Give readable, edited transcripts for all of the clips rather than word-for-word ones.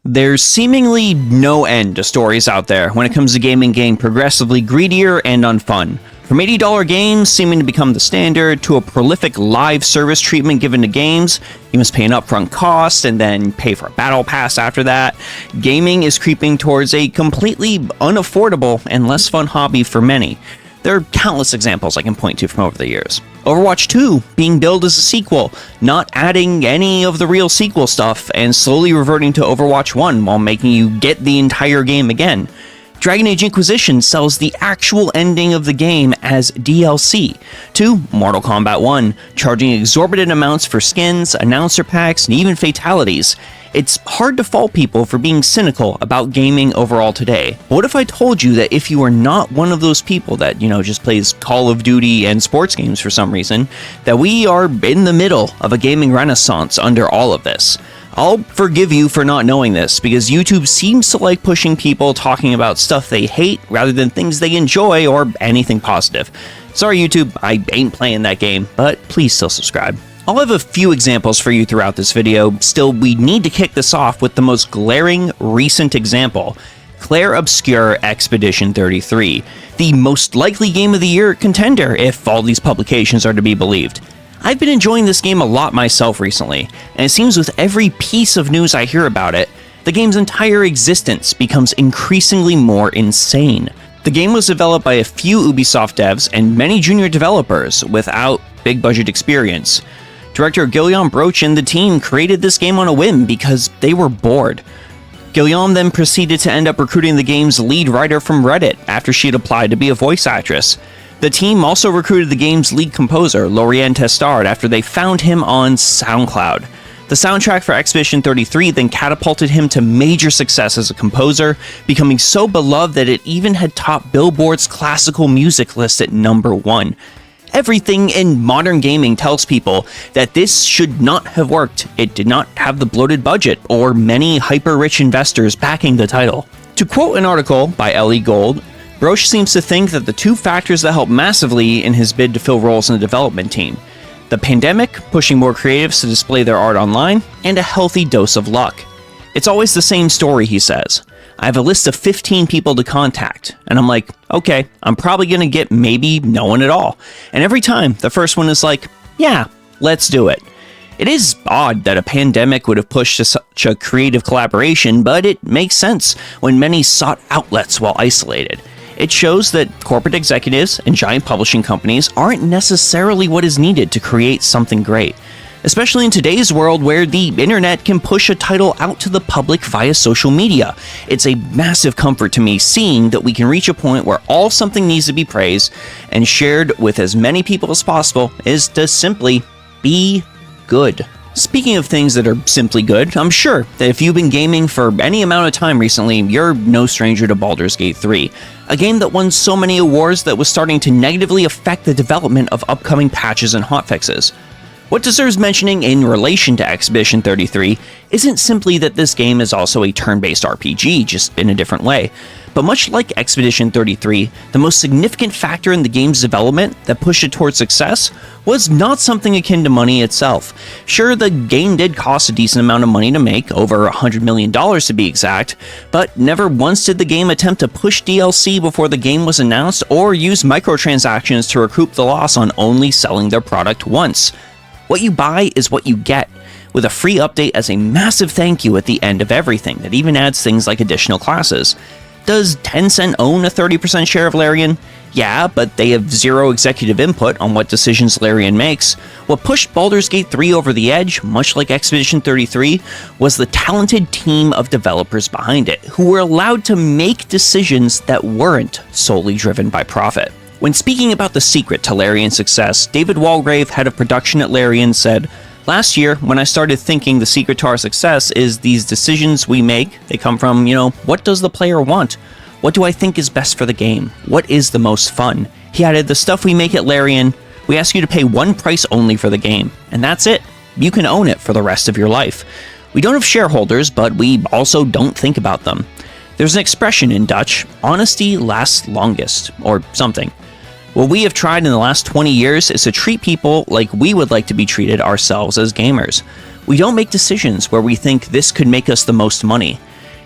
There's seemingly no end to stories out there when it comes to gaming getting progressively greedier and unfun. From $80 games seeming to become the standard, to a prolific live service treatment given to games, you must pay an upfront cost and then pay for a battle pass after that. Gaming is creeping towards a completely unaffordable and less fun hobby for many. There are countless examples I can point to from over the years. Overwatch 2 being billed as a sequel, not adding any of the real sequel stuff, and slowly reverting to Overwatch 1 while making you get the entire game again. Dragon Age Inquisition sells the actual ending of the game as DLC, to Mortal Kombat 1, charging exorbitant amounts for skins, announcer packs, and even fatalities. It's hard to fault people for being cynical about gaming overall today. But what if I told you that if you are not one of those people that, just plays Call of Duty and sports games for some reason, that we are in the middle of a gaming renaissance under all of this? I'll forgive you for not knowing this, because YouTube seems to like pushing people talking about stuff they hate rather than things they enjoy or anything positive. Sorry YouTube, I ain't playing that game, but please still subscribe. I'll have a few examples for you throughout this video. Still, we need to kick this off with the most glaring recent example, Clair Obscur Expedition 33, the most likely Game of the Year contender if all these publications are to be believed. I've been enjoying this game a lot myself recently, and it seems with every piece of news I hear about it, the game's entire existence becomes increasingly more insane. The game was developed by a few Ubisoft devs and many junior developers without big budget experience. Director Guillaume Broch and the team created this game on a whim because they were bored. Guillaume then proceeded to end up recruiting the game's lead writer from Reddit after she had applied to be a voice actress. The team also recruited the game's lead composer, Larian Studios, after they found him on SoundCloud. The soundtrack for Expedition 33 then catapulted him to major success as a composer, becoming so beloved that it even had topped Billboard's classical music list at #1. Everything in modern gaming tells people that this should not have worked. It did not have the bloated budget or many hyper-rich investors backing the title. To quote an article by Ellie Gold, Broch seems to think that the two factors that helped massively in his bid to fill roles in the development team: the pandemic, pushing more creatives to display their art online, and a healthy dose of luck. It's always the same story, he says. I have a list of 15 people to contact, and I'm like, okay, I'm probably gonna get maybe no one at all. And every time, the first one is like, yeah, let's do it. It is odd that a pandemic would have pushed to such a creative collaboration, but it makes sense when many sought outlets while isolated. It shows that corporate executives and giant publishing companies aren't necessarily what is needed to create something great, especially in today's world where the internet can push a title out to the public via social media. It's a massive comfort to me seeing that we can reach a point where all something needs to be praised and shared with as many people as possible is to simply be good. Speaking of things that are simply good, I'm sure that if you've been gaming for any amount of time recently, you're no stranger to Baldur's Gate 3, a game that won so many awards that was starting to negatively affect the development of upcoming patches and hotfixes. What deserves mentioning in relation to Expedition 33 isn't simply that this game is also a turn-based RPG, just in a different way, but much like Expedition 33, the most significant factor in the game's development that pushed it towards success was not something akin to money itself. Sure, the game did cost a decent amount of money to make, over $100 million to be exact, but never once did the game attempt to push DLC before the game was announced or use microtransactions to recoup the loss on only selling their product once. What you buy is what you get, with a free update as a massive thank you at the end of everything that even adds things like additional classes. Does Tencent own a 30% share of Larian? Yeah, but they have zero executive input on what decisions Larian makes. What pushed Baldur's Gate 3 over the edge, much like Expedition 33, was the talented team of developers behind it, who were allowed to make decisions that weren't solely driven by profit. When speaking about the secret to Larian's success, David Walgrave, head of production at Larian, said, "Last year, when I started thinking the secret to our success is these decisions we make, they come from, what does the player want? What do I think is best for the game? What is the most fun?" He added, "The stuff we make at Larian, we ask you to pay one price only for the game, and that's it. You can own it for the rest of your life. We don't have shareholders, but we also don't think about them. There's an expression in Dutch, honesty lasts longest, or something. What we have tried in the last 20 years is to treat people like we would like to be treated ourselves as gamers. We don't make decisions where we think this could make us the most money.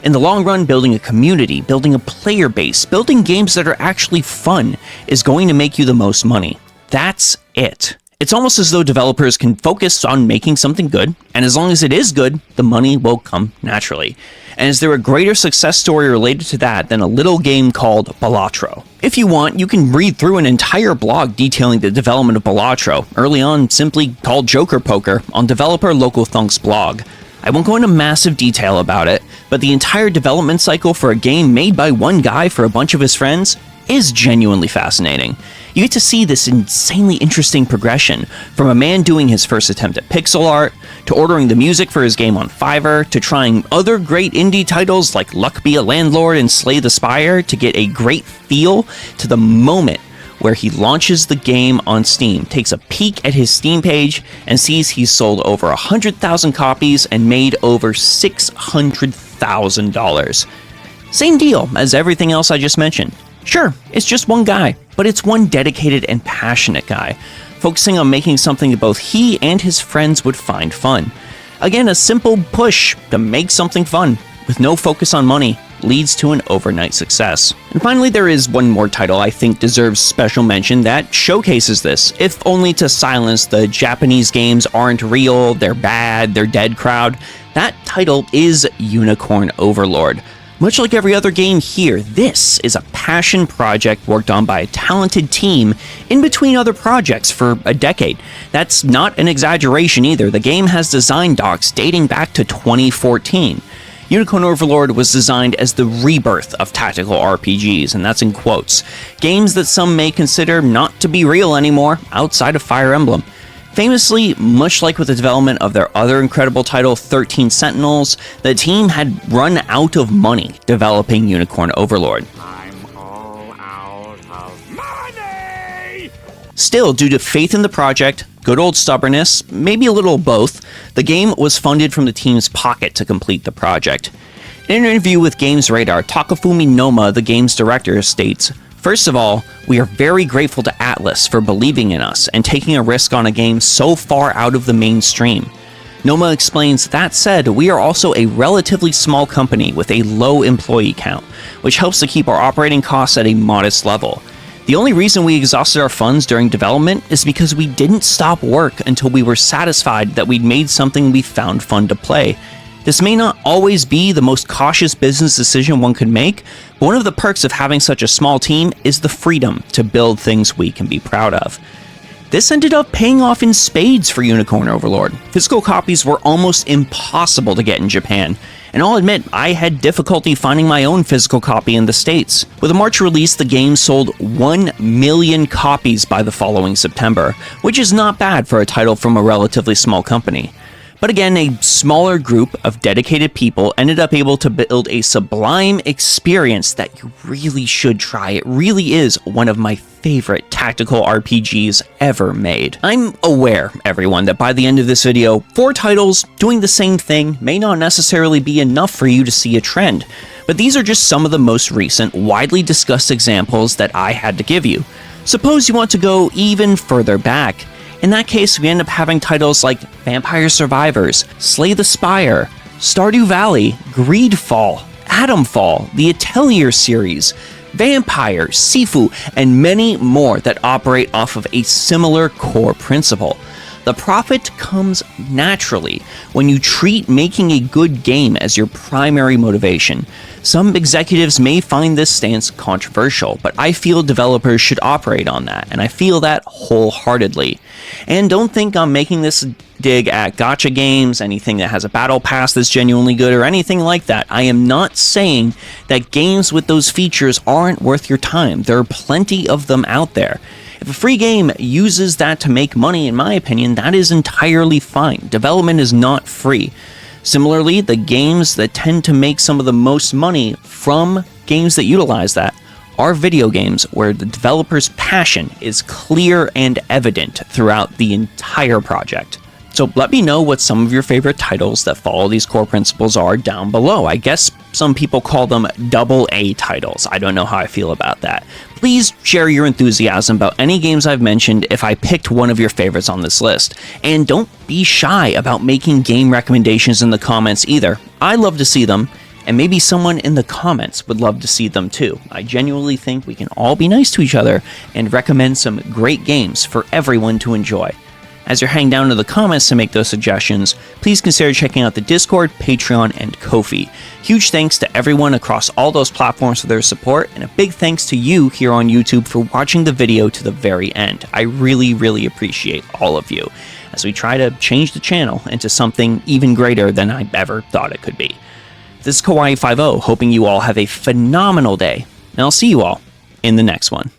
In the long run, building a community, building a player base, building games that are actually fun is going to make you the most money. That's it. It's almost as though developers can focus on making something good, and as long as it is good, the money will come naturally. And is there a greater success story related to that than a little game called Balatro? If you want, you can read through an entire blog detailing the development of Balatro, early on simply called Joker Poker, on developer Local Thunk's blog. I won't go into massive detail about it, but the entire development cycle for a game made by one guy for a bunch of his friends is genuinely fascinating. You get to see this insanely interesting progression, from a man doing his first attempt at pixel art, to ordering the music for his game on Fiverr, to trying other great indie titles like Luck Be a Landlord and Slay the Spire to get a great feel, to the moment where he launches the game on Steam, takes a peek at his Steam page, and sees he's sold over 100,000 copies and made over $600,000. Same deal as everything else I just mentioned. Sure, it's just one guy, but it's one dedicated and passionate guy, focusing on making something that both he and his friends would find fun. Again, a simple push to make something fun, with no focus on money, leads to an overnight success. And finally, there is one more title I think deserves special mention that showcases this, if only to silence the Japanese games aren't real, they're bad, they're dead crowd. That title is Unicorn Overlord. Much like every other game here, this is a passion project worked on by a talented team in between other projects for a decade. That's not an exaggeration either. The game has design docs dating back to 2014. Unicorn Overlord was designed as the rebirth of tactical RPGs, and that's in quotes. Games that some may consider not to be real anymore outside of Fire Emblem. Famously, much like with the development of their other incredible title, 13 Sentinels, the team had run out of money developing Unicorn Overlord. I'm all out of money! Still, due to faith in the project, good old stubbornness, maybe a little of both, the game was funded from the team's pocket to complete the project. In an interview with Games Radar, Takafumi Noma, the game's director, states, "First of all, we are very grateful to Atlus for believing in us and taking a risk on a game so far out of the mainstream." Noma explains, "That said, we are also a relatively small company with a low employee count, which helps to keep our operating costs at a modest level. The only reason we exhausted our funds during development is because we didn't stop work until we were satisfied that we'd made something we found fun to play. This may not always be the most cautious business decision one could make, but one of the perks of having such a small team is the freedom to build things we can be proud of." This ended up paying off in spades for Unicorn Overlord. Physical copies were almost impossible to get in Japan, and I'll admit I had difficulty finding my own physical copy in the States. With a March release, the game sold 1 million copies by the following September, which is not bad for a title from a relatively small company. But again, a smaller group of dedicated people ended up able to build a sublime experience that you really should try. It really is one of my favorite tactical RPGs ever made. I'm aware, everyone, that by the end of this video, 4 titles doing the same thing may not necessarily be enough for you to see a trend, but these are just some of the most recent, widely discussed examples that I had to give you. Suppose you want to go even further back. In that case, we end up having titles like Vampire Survivors, Slay the Spire, Stardew Valley, Greedfall, Atomfall, the Atelier series, Vampire, Sifu, and many more that operate off of a similar core principle. The profit comes naturally when you treat making a good game as your primary motivation. Some executives may find this stance controversial, but I feel developers should operate on that, and I feel that wholeheartedly. And don't think I'm making this dig at gacha games, anything that has a battle pass that's genuinely good, or anything like that. I am not saying that games with those features aren't worth your time. There are plenty of them out there. If a free game uses that to make money, in my opinion, that is entirely fine. Development is not free. Similarly, the games that tend to make some of the most money from games that utilize that are video games where the developer's passion is clear and evident throughout the entire project. So let me know what some of your favorite titles that follow these core principles are down below. I guess some people call them AA titles. I don't know how I feel about that. Please share your enthusiasm about any games I've mentioned if I picked one of your favorites on this list. And don't be shy about making game recommendations in the comments either. I love to see them, And maybe someone in the comments would love to see them too. I genuinely think we can all be nice to each other and recommend some great games for everyone to enjoy. As you're heading down to the comments to make those suggestions, please consider checking out the Discord, Patreon, and Ko-fi. Huge thanks to everyone across all those platforms for their support, and a big thanks to you here on YouTube for watching the video to the very end. I really appreciate all of you, as we try to change the channel into something even greater than I ever thought it could be. This is Kawaii 50, hoping you all have a phenomenal day, and I'll see you all in the next one.